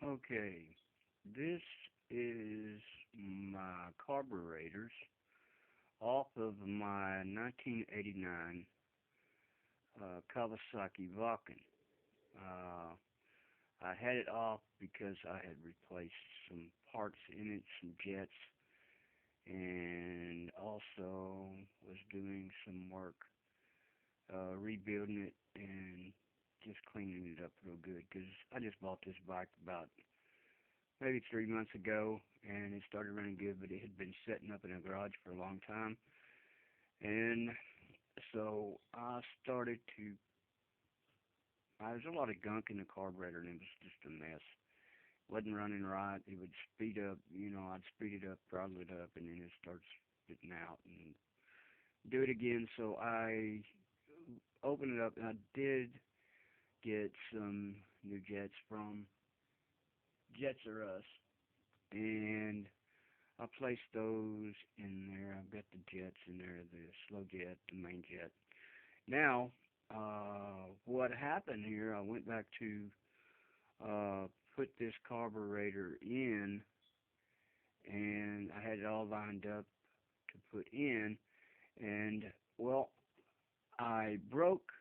Okay, this is my carburetors off of my 1989 Kawasaki Vulcan. Uh, I had it off because I had replaced some parts in it, some jets, and also was doing some work rebuilding it and just cleaning it up real good because I just bought this bike about maybe 3 months ago, and it started running good, but it had been setting up in a garage for a long time. And so I started to, there's a lot of gunk in the carburetor, and it was just a mess. Wasn't running right. It would speed up, I'd speed it up, throttle it up, and then it starts spitting out and do it again. So I opened it up, and I did get some new jets from Jets R Us, and I placed those in there. I've got the jets in there, the slow jet, the main jet. Now, what happened here, I went back to uh, put this carburetor in, and I had it all lined up to put in, and, well, I broke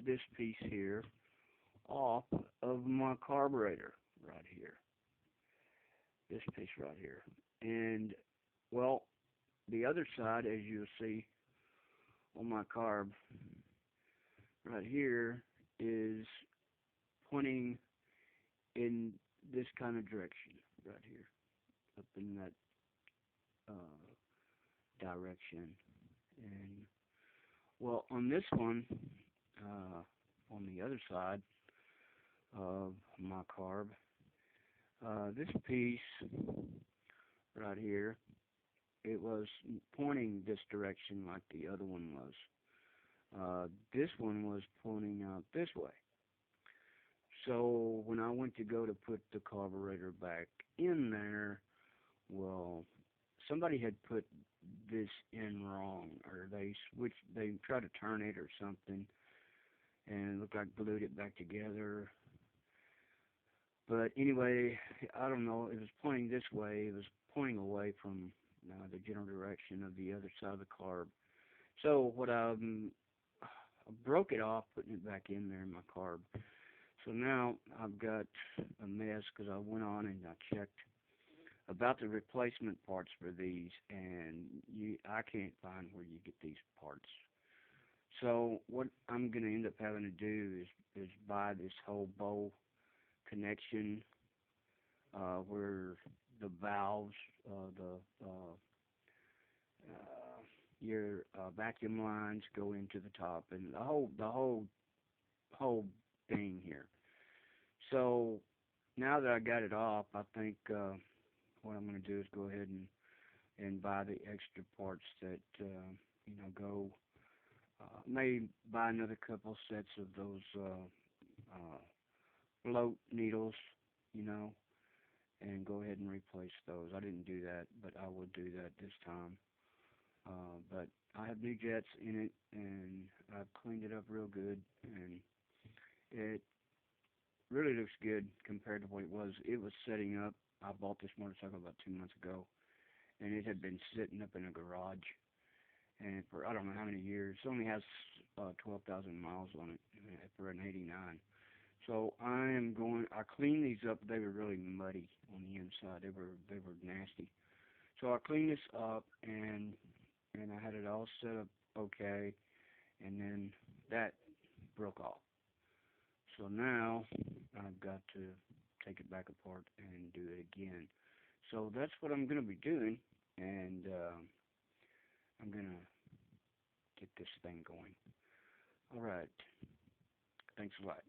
this piece here off of my carburetor right here, this piece right here. And, well, the other side, as you'll see on my carb right here, is pointing in this kind of direction right here, up in that direction. And, well, on this one, on the other side of my carb, this piece right here, it was pointing this direction like the other one was. This one was pointing out this way. So when I went to go to put the carburetor back in there, well, somebody had put this in wrong, or they tried to turn it or something, and it looked like glued it back together. But anyway, I don't know, it was pointing this way, it was pointing away from the general direction of the other side of the carb. So I broke it off, putting it back in there in my carb. So now I've got a mess because I went on and I checked about the replacement parts for these, and I can't find where you get these parts. So what I'm going to end up having to do is buy this whole bowl connection where the valves, your vacuum lines go into the top, and the whole thing here. So now that I got it off, I think what I'm going to do is go ahead and buy the extra parts that go. Maybe buy another couple sets of those float needles, you know, and go ahead and replace those. I didn't do that, but I will do that this time. But I have new jets in it, and I've cleaned it up real good, and it really looks good compared to what it was. It was setting up. I bought this motorcycle about 2 months ago, and it had been sitting up in a garage, and for I don't know how many years. It only has 12,000 miles on it for an '89. So I cleaned these up. They were really muddy on the inside. They were nasty. So I cleaned this up, and I had it all set up okay, and then that broke off. So now I've got to take it back apart and do it again. So that's what I'm going to be doing, and I'm going to get this thing going. All right. Thanks a lot.